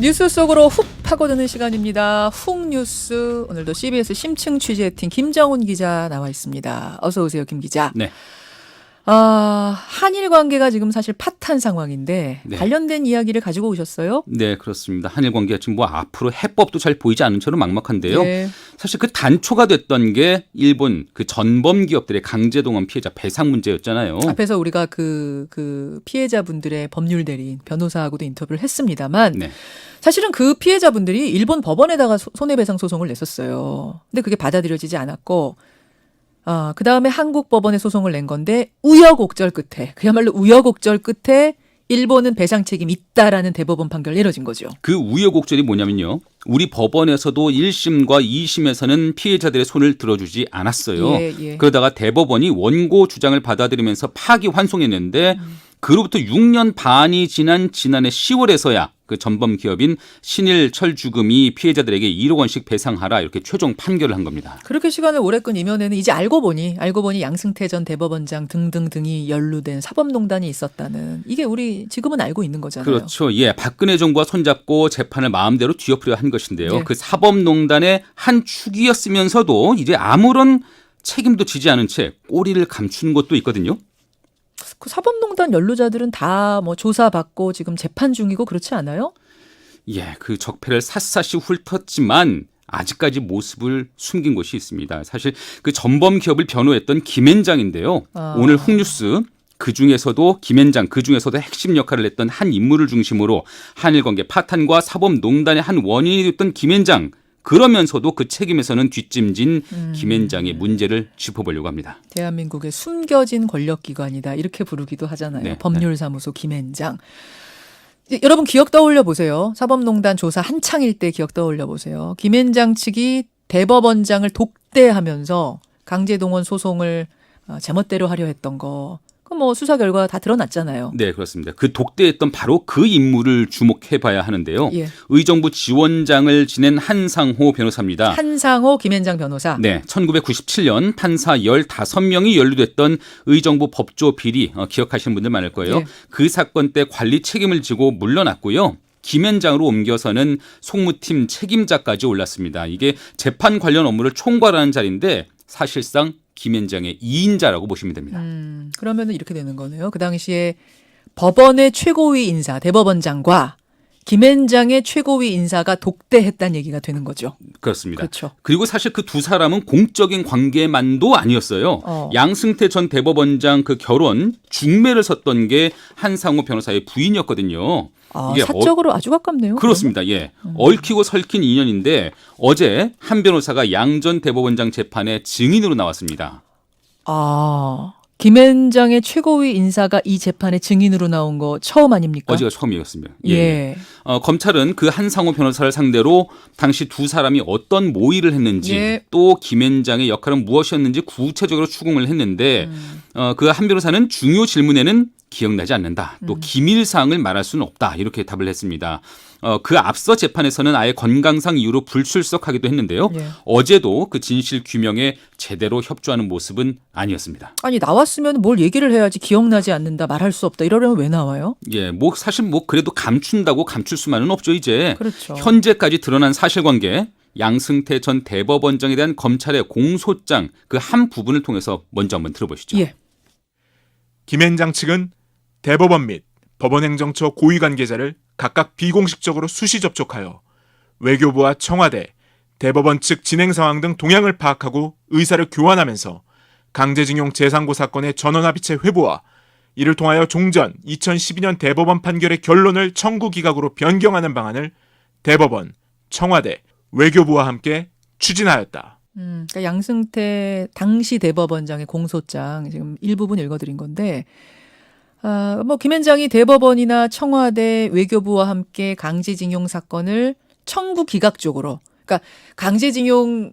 뉴스 속으로 훅 파고드는 시간입니다. 훅 뉴스. 오늘도 CBS 심층 취재팀 김정훈 기자 나와 있습니다. 어서 오세요, 김 기자. 네. 한일 관계가 지금 사실 파탄 상황인데 네. 관련된 이야기를 가지고 오셨어요? 네, 그렇습니다. 한일 관계가 지금 뭐 앞으로 해법도 잘 보이지 않은 처럼 막막한데요. 네. 사실 그 단초가 됐던 게 일본 그 전범 기업들의 강제동원 피해자 배상 문제였잖아요. 앞에서 우리가 그 피해자분들의 법률 대리인 변호사하고도 인터뷰를 했습니다만 네. 사실은 그 피해자분들이 일본 법원에다가 손해배상 소송을 냈었어요. 근데 그게 받아들여지지 않았고 그 다음에 한국 법원에 소송을 낸 건데 우여곡절 끝에 그야말로 우여곡절 끝에 일본은 배상 책임 있다라는 대법원 판결 내려진 거죠. 그 우여곡절이 뭐냐면요. 우리 법원에서도 1심과 2심에서는 피해자들의 손을 들어주지 않았어요. 예. 그러다가 대법원이 원고 주장을 받아들이면서 파기환송했는데 그로부터 6년 반이 지난 지난해 10월에서야 그 전범 기업인 신일철주금이 피해자들에게 1억 원씩 배상하라 이렇게 최종 판결을 한 겁니다. 그렇게 시간을 오래 끈 이면에는 이제 알고 보니 양승태 전 대법원장 등등등이 연루된 사법농단이 있었다는 이게 우리 지금은 알고 있는 거잖아요. 그렇죠. 예, 박근혜 정부와 손잡고 재판을 마음대로 뒤엎으려 한 것인데요. 예. 그 사법농단의 한 축이었으면서도 이제 아무런 책임도 지지 않은 채 꼬리를 감춘 것도 있거든요. 그 사법농단 연루자들은 다 뭐 조사받고 지금 재판 중이고 그렇지 않아요? 예, 그 적폐를 샅샅이 훑었지만 아직까지 모습을 숨긴 곳이 있습니다. 사실 그 전범 기업을 변호했던 김앤장인데요. 오늘 훅뉴스 그중에서도 김앤장 그중에서도 핵심 역할을 했던 한 인물을 중심으로 한일 관계 파탄과 사법농단의 한 원인이 됐던 김앤장. 그러면서도 그 책임에서는 뒷짐진 김앤장의 문제를 짚어보려고 합니다. 대한민국의 숨겨진 권력기관이다 이렇게 부르기도 하잖아요. 네, 법률사무소 김앤장. 여러분 기억 떠올려 보세요. 사법농단 조사 한창일 때 기억 떠올려 보세요. 김앤장 측이 대법원장을 독대하면서 강제동원 소송을 제멋대로 하려 했던 거. 그 뭐 수사 결과 다 드러났잖아요. 네, 그렇습니다. 그 독대했던 바로 그 인물을 주목해봐야 하는데요. 예. 의정부 지원장을 지낸 한상호 변호사입니다. 한상호 김앤장 변호사. 네, 1997년 판사 15명이 연루됐던 의정부 법조 비리 기억하시는 분들 많을 거예요. 예. 그 사건 때 관리 책임을 지고 물러났고요. 김앤장으로 옮겨서는 송무팀 책임자까지 올랐습니다. 이게 재판 관련 업무를 총괄하는 자리인데 사실상 김앤장의 2인자라고 보시면 됩니다. 그러면은 이렇게 되는 거네요. 그 당시에 법원의 최고위 인사 대법원장과 김앤장의 최고위 인사가 독대했다는 얘기가 되는 거죠. 그렇습니다. 그렇죠. 그리고 사실 그 두 사람은 공적인 관계만도 아니었어요. 양승태 전 대법원장 그 결혼 중매를 섰던 게 한상호 변호사의 부인이었거든요. 이게 사적으로 아주 가깝네요. 그렇습니다. 예. 얽히고 설킨 인연인데 어제 한 변호사가 양 전 대법원장 재판에 증인으로 나왔습니다. 김앤장의 최고위 인사가 이 재판에 증인으로 나온 거 처음 아닙니까? 어제가 처음이었습니다. 예. 검찰은 그 한상호 변호사를 상대로 당시 두 사람이 어떤 모의를 했는지 예. 또 김앤장의 역할은 무엇이었는지 구체적으로 추궁을 했는데 그 한 변호사는 중요 질문에는 기억나지 않는다. 또 기밀 사항을 말할 수는 없다. 이렇게 답을 했습니다. 그 앞서 재판에서는 아예 건강상 이유로 불출석하기도 했는데요. 예. 어제도 그 진실 규명에 제대로 협조하는 모습은 아니었습니다. 아니 나왔으면 뭘 얘기를 해야지 기억나지 않는다 말할 수 없다 이러려면 왜 나와요? 예, 뭐 사실 뭐 그래도 감춘다고 감출 수만은 없죠. 이제 그렇죠. 현재까지 드러난 사실관계 양승태 전 대법원장에 대한 검찰의 공소장 그 한 부분을 통해서 먼저 한번 들어보시죠. 예. 김앤장 측은 대법원 및 법원행정처 고위 관계자를 각각 비공식적으로 수시 접촉하여 외교부와 청와대, 대법원 측 진행 상황 등 동향을 파악하고 의사를 교환하면서 강제징용 재상고 사건의 전원합의체 회부와 이를 통하여 종전 2012년 대법원 판결의 결론을 청구 기각으로 변경하는 방안을 대법원, 청와대, 외교부와 함께 추진하였다. 그러니까 양승태 당시 대법원장의 공소장 지금 일부분 읽어드린 건데 뭐 김앤장이 대법원이나 청와대 외교부와 함께 강제징용 사건을 청구 기각 쪽으로 그러니까 강제징용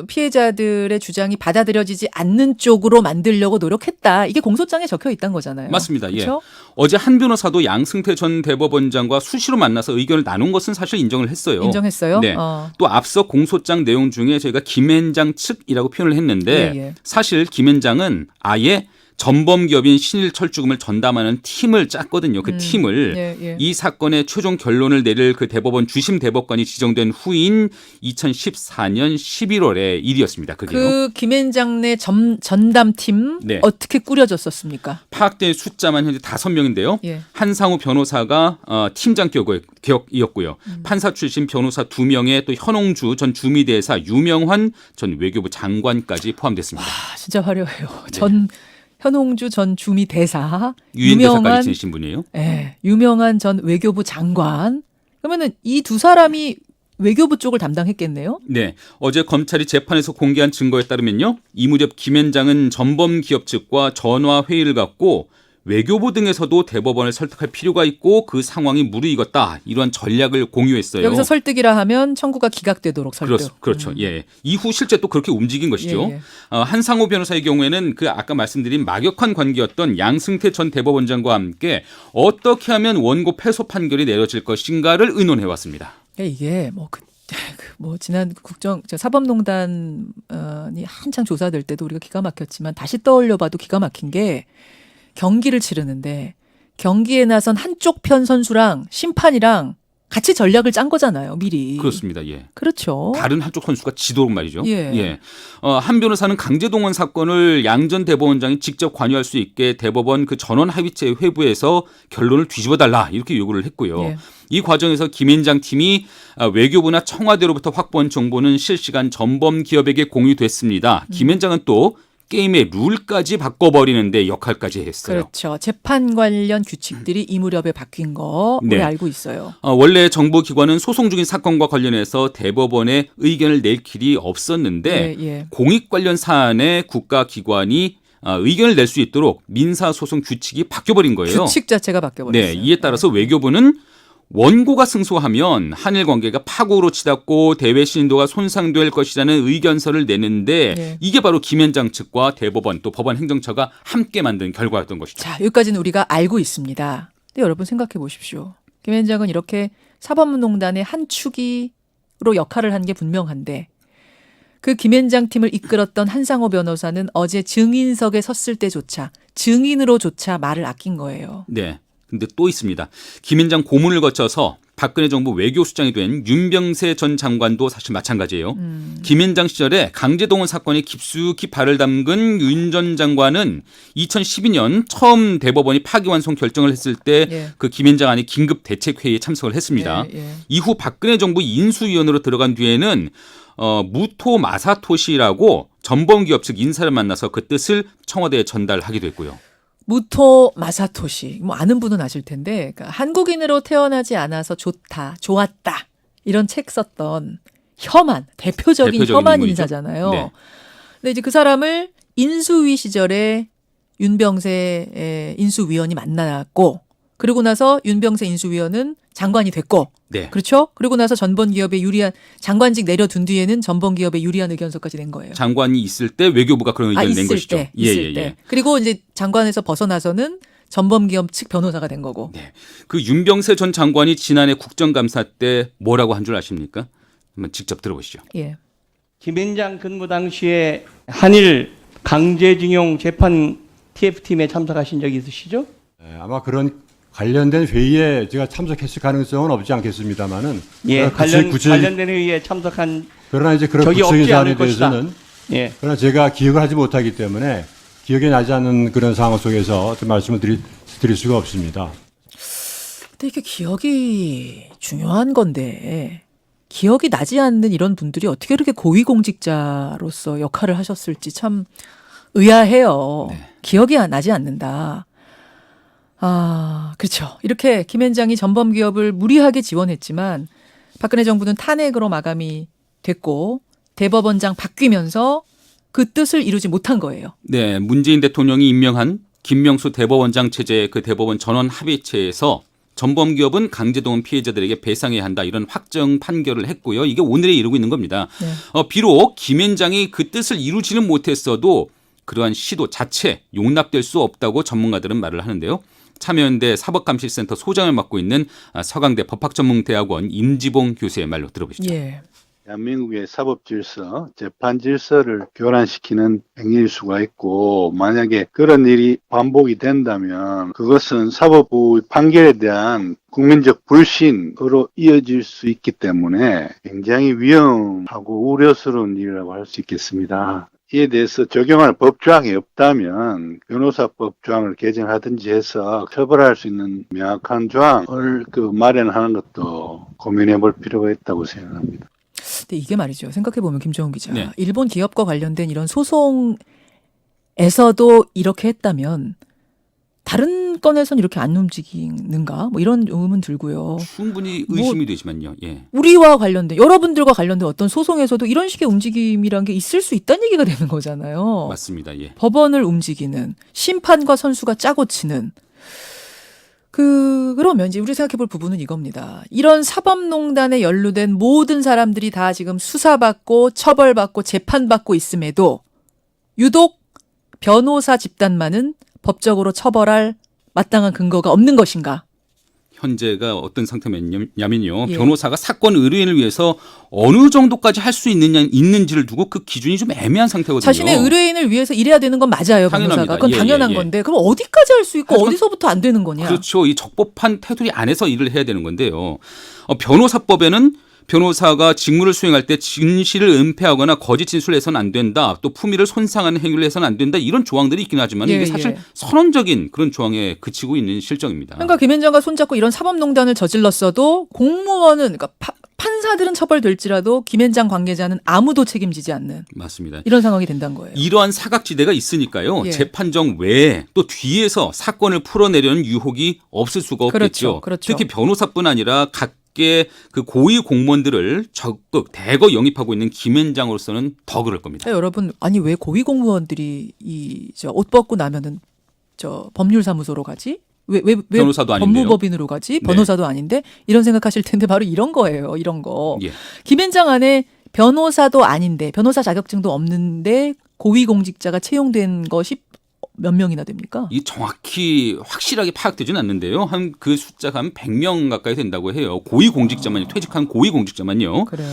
피해자들의 주장이 받아들여지지 않는 쪽으로 만들려고 노력했다. 이게 공소장에 적혀 있다는 거잖아요. 맞습니다. 그렇죠? 예. 어제 한 변호사도 양승태 전 대법원장과 수시로 만나서 의견을 나눈 것은 사실 인정을 했어요. 인정했어요? 네. 또 앞서 공소장 내용 중에 저희가 김앤장 측이라고 표현을 했는데 예. 사실 김앤장은 아예 전범기업인 신일철주금을 전담하는 팀을 짰거든요. 그 팀을 예, 예. 이 사건의 최종 결론을 내릴 그 대법원 주심 대법관이 지정된 후인 2014년 11월의 일이었습니다. 그게요. 그 김앤장 내 전담팀 네. 어떻게 꾸려졌었습니까? 파악된 숫자만 현재 5명인데요. 예. 한상우 변호사가 팀장 격이었고요. 판사 출신 변호사 2명에 또 현홍주 전 주미대사, 유명환 전 외교부 장관까지 포함됐습니다. 아, 진짜 화려해요. 네. 현홍주 전 주미 대사, 유엔 대사까지 지내신 분이에요. 예, 유명한 전 외교부 장관. 그러면은 이 두 사람이 외교부 쪽을 담당했겠네요. 네, 어제 검찰이 재판에서 공개한 증거에 따르면요, 이 무렵 김앤장은 전범 기업 측과 전화 회의를 갖고 외교부 등에서도 대법원을 설득할 필요가 있고 그 상황이 무르익었다, 이러한 전략을 공유했어요. 여기서 설득이라 하면 청구가 기각되도록 설득. 그렇죠. 예. 이후 실제 또 그렇게 움직인 것이죠. 예, 예. 한상호 변호사의 경우에는 그 아까 말씀드린 막역한 관계였던 양승태 전 대법원장과 함께 어떻게 하면 원고 패소 판결이 내려질 것인가를 의논해 왔습니다. 이게 뭐 지난 사법농단이 한창 조사될 때도 우리가 기가 막혔지만 다시 떠올려봐도 기가 막힌 게 경기를 치르는데 경기에 나선 한쪽 편 선수랑 심판이랑 같이 전략을 짠 거잖아요, 미리. 그렇습니다. 예. 그렇죠. 다른 한쪽 선수가 지도록 말이죠. 예. 한 변호사는 강제동원 사건을 양 전 대법원장이 직접 관여할 수 있게 대법원 그 전원 합의체 회부에서 결론을 뒤집어달라, 이렇게 요구를 했고요. 예. 이 과정에서 김앤장 팀이 외교부나 청와대로부터 확보한 정보는 실시간 전범 기업에게 공유됐습니다. 김앤장은 또 게임의 룰까지 바꿔버리는데 역할까지 했어요. 그렇죠. 재판 관련 규칙들이 이 무렵에 바뀐 거 우리 네. 알고 있어요. 원래 정보기관은 소송 중인 사건과 관련해서 대법원에 의견을 낼 길이 없었는데 예. 공익 관련 사안에 국가기관이 의견을 낼 수 있도록 민사소송 규칙이 바뀌어버린 거예요. 규칙 자체가 바뀌어버렸어요. 네, 이에 따라서 외교부는 원고가 승소하면 한일 관계가 파국으로 치닫고 대외 신도가 손상될 것이라는 의견서를 내는데 네. 이게 바로 김앤장 측과 대법원 또 법원 행정처가 함께 만든 결과였던 것이죠. 자, 여기까지는 우리가 알고 있습니다. 근데 여러분 생각해 보십시오. 김앤장은 이렇게 사법농단의 한 축으로 역할을 한 게 분명한데 그 김앤장 팀을 이끌었던 한상호 변호사는 어제 증인석에 섰을 때조차 증인으로조차 말을 아낀 거예요. 네. 근데 또 있습니다. 김앤장 고문을 거쳐서 박근혜 정부 외교수장이 된 윤병세 전 장관도 사실 마찬가지예요. 김앤장 시절에 강제동원 사건에 깊숙이 발을 담근 윤 전 장관은 2012년 처음 대법원이 파기환송 결정을 했을 때 그 예. 김앤장 안에 긴급 대책회의에 참석을 했습니다. 예. 이후 박근혜 정부 인수위원으로 들어간 뒤에는 무토 마사토시라고 전범기업 측 인사를 만나서 그 뜻을 청와대에 전달하기도 했고요. 무토 마사토시, 뭐 아는 분은 아실 텐데 그러니까 한국인으로 태어나지 않아서 좋았다 이런 책 썼던 대표적인 혐한 인물이죠. 인사잖아요. 네. 근데 이제 그 사람을 인수위 시절에 윤병세 인수위원이 만났고 그리고 나서 윤병세 인수위원은 장관이 됐고 네. 그렇죠? 그리고 나서 전범기업에 유리한 장관직 내려둔 뒤에는 전범기업에 유리한 의견서까지 낸 거예요. 장관이 있을 때 외교부가 그런 의견을 낸 것이죠. 있을 때. 그리고 이제 장관에서 벗어나서는 전범기업 측 변호사가 된 거고. 네. 그 윤병세 전 장관이 지난해 국정감사 때 뭐라고 한 줄 아십니까? 한번 직접 들어보시죠. 예. 김앤장 근무 당시에 한일 강제징용 재판 TF팀에 참석하신 적이 있으시죠? 네, 아마 그런 관련된 회의에 제가 참석했을 가능성은 없지 않겠습니다만은 예, 관련된 회의에 참석한 그러나 이제 그런 적이 구체적인 없지 않을 사안에 대해서는 예. 그러나 제가 기억을 하지 못하기 때문에 기억이 나지 않는 그런 상황 속에서 말씀을 드릴 수가 없습니다. 근데 이게 기억이 중요한 건데 기억이 나지 않는 이런 분들이 어떻게 그렇게 고위공직자로서 역할을 하셨을지 참 의아해요. 네. 기억이 나지 않는다. 아, 그렇죠. 이렇게 김앤장이 전범기업을 무리하게 지원했지만 박근혜 정부는 탄핵으로 마감이 됐고 대법원장 바뀌면서 그 뜻을 이루지 못한 거예요. 네, 문재인 대통령이 임명한 김명수 대법원장 체제의 그 대법원 전원 합의체에서 전범기업은 강제동원 피해자들에게 배상해야 한다, 이런 확정 판결을 했고요. 이게 오늘에 이르고 있는 겁니다. 네. 비록 김앤장이 그 뜻을 이루지는 못했어도 그러한 시도 자체 용납될 수 없다고 전문가들은 말을 하는데요. 참여연대 사법감시센터 소장을 맡고 있는 서강대 법학전문대학원 임지봉 교수의 말로 들어보시죠. 예. 대한민국의 사법 질서, 재판 질서를 교란시키는 행위일 수가 있고, 만약에 그런 일이 반복이 된다면 그것은 사법부 판결에 대한 국민적 불신으로 이어질 수 있기 때문에 굉장히 위험하고 우려스러운 일이라고 할 수 있겠습니다. 이에 대해서 적용할 법조항이 없다면 변호사법 조항을 개정하든지 해서 처벌할 수 있는 명확한 조항을 마련하는 것도 고민해 볼 필요가 있다고 생각합니다. 근데 이게 말이죠. 생각해보면 김정훈 기자. 네. 일본 기업과 관련된 이런 소송에서도 이렇게 했다면 다른 건에선 이렇게 안 움직이는가? 뭐 이런 의문 들고요. 충분히 의심이 되지만요. 예. 우리와 관련된 여러분들과 관련된 어떤 소송에서도 이런 식의 움직임이란 게 있을 수 있다는 얘기가 되는 거잖아요. 맞습니다. 예. 법원을 움직이는 심판과 선수가 짜고 치는 그러면 이제 우리 생각해 볼 부분은 이겁니다. 이런 사법농단에 연루된 모든 사람들이 다 지금 수사받고 처벌받고 재판받고 있음에도 유독 변호사 집단만은 법적으로 처벌할 마땅한 근거가 없는 것인가? 현재가 어떤 상태냐면요. 예. 변호사가 사건 의뢰인을 위해서 어느 정도까지 할 수 있는지를 두고 그 기준이 좀 애매한 상태거든요. 자신의 의뢰인을 위해서 일해야 되는 건 맞아요, 변호사가. 당연합니다. 그건 예, 당연한 예, 예. 건데 그럼 어디까지 할 수 있고 하지만 어디서부터 안 되는 거냐? 그렇죠. 이 적법한 테두리 안에서 일을 해야 되는 건데요. 변호사법에는 변호사가 직무를 수행할 때 진실을 은폐하거나 거짓 진술을 해서는 안 된다. 또 품위를 손상하는 행위를 해서는 안 된다. 이런 조항들이 있긴 하지만 예, 이게 사실 예. 선언적인 그런 조항에 그치고 있는 실정입니다. 그러니까 김현장과 손잡고 이런 사법농단을 저질렀어도 공무원은 그러니까 판사들은 처벌될지라도 김현장 관계자는 아무도 책임지지 않는 맞습니다. 이런 상황이 된다는 거예요. 이러한 사각지대가 있으니까요. 예. 재판정 외에 또 뒤에서 사건을 풀어내려는 유혹이 없을 수가 없겠죠. 그렇죠. 특히 변호사뿐 아니라 각계 그 고위 공무원들을 적극 대거 영입하고 있는 김현장으로서는 더 그럴 겁니다. 여러분, 아니 왜 고위 공무원들이 옷 벗고 나면은 법률사무소로 가지? 왜 변호사도 아닌데요. 법무법인으로 가지? 네. 변호사도 아닌데? 이런 생각하실 텐데 바로 이런 거예요. 이런 거. 예. 김현장 안에 변호사도 아닌데 변호사 자격증도 없는데 고위공직자가 채용된 것이 몇 명이나 됩니까? 이 정확히 확실하게 파악되지는 않는데요. 한 그 숫자가 한 100명 가까이 된다고 해요. 고위공직자만요. 퇴직한 고위공직자만요. 그래요.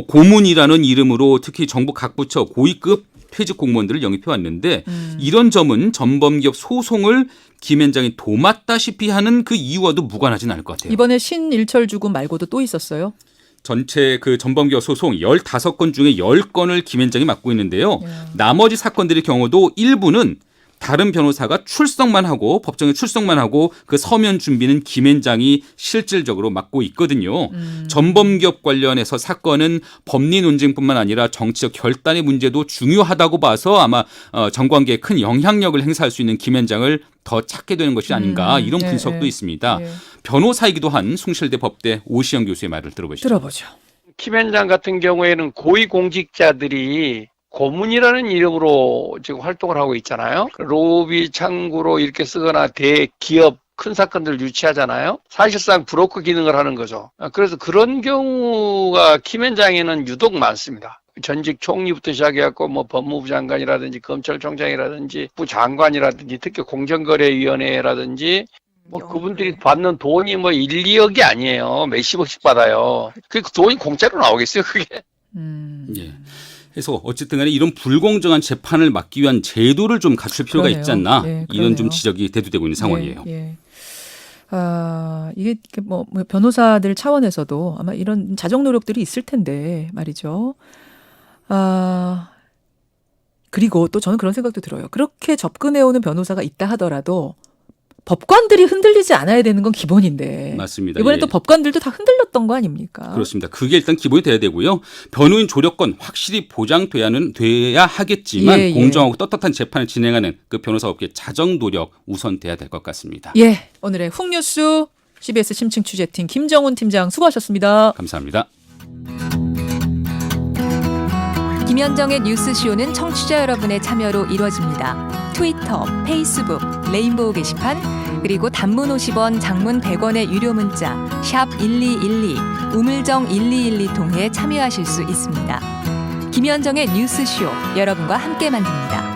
고문이라는 이름으로 특히 정부 각 부처 고위급 퇴직 공무원들을 영입해 왔는데 이런 점은 전범기업 소송을 김현장이 도맡다시피 하는 그 이유와도 무관하지는 않을 것 같아요. 이번에 신일철 주군 말고도 또 있었어요? 전체 그 전범기업 소송 15건 중에 10건을 김현장이 맡고 있는데요. 나머지 사건들의 경우도 일부는 다른 변호사가 출석만 하고 법정에 출석만 하고 그 서면 준비는 김현장이 실질적으로 맡고 있거든요. 전범기업 관련해서 사건은 법리 논쟁뿐만 아니라 정치적 결단의 문제도 중요하다고 봐서 아마 정관계에 큰 영향력을 행사할 수 있는 김현장을 더 찾게 되는 것이 아닌가 이런 분석도 있습니다. 변호사이기도 한 숭실대 법대 오시영 교수의 말을 들어보시죠. 들어보죠. 김현장 같은 경우에는 고위공직자들이 고문이라는 이름으로 지금 활동을 하고 있잖아요. 로비 창구로 이렇게 쓰거나 대기업 큰 사건들 유치하잖아요. 사실상 브로커 기능을 하는 거죠. 그래서 그런 경우가 김현장에는 유독 많습니다. 전직 총리부터 시작해갖고 뭐 법무부 장관이라든지 검찰총장이라든지 부장관이라든지 특히 공정거래위원회라든지 뭐 그분들이 받는 돈이 뭐 1, 2억이 아니에요. 몇십억씩 받아요. 그 돈이 공짜로 나오겠어요, 그게. 예. 그래서 어쨌든 간에 이런 불공정한 재판을 막기 위한 제도를 좀 갖출 필요가 그러네요. 있지 않나 네, 이런 좀 그러네요. 지적이 대두되고 있는 상황이에요. 예. 이게 뭐 변호사들 차원에서도 아마 이런 자정 노력들이 있을 텐데 말이죠. 그리고 또 저는 그런 생각도 들어요. 그렇게 접근해오는 변호사가 있다 하더라도 법관들이 흔들리지 않아야 되는 건 기본인데. 맞습니다. 이번에 예. 또 법관들도 다 흔들렸던 거 아닙니까? 그렇습니다. 그게 일단 기본이 돼야 되고요. 변호인 조력권 확실히 보장돼야 하겠지만 예. 공정하고 떳떳한 재판을 진행하는 그 변호사업계 자정 노력 우선돼야 될 것 같습니다. 예. 오늘의 훅뉴스 CBS 심층 취재팀 김정훈 팀장 수고하셨습니다. 감사합니다. 김현정의 뉴스쇼는 청취자 여러분의 참여로 이루어집니다. 트위터, 페이스북, 레인보우 게시판, 그리고 단문 50원, 장문 100원의 유료 문자 샵 1212, 우물정 1212 통해 참여하실 수 있습니다. 김현정의 뉴스쇼, 여러분과 함께 만듭니다.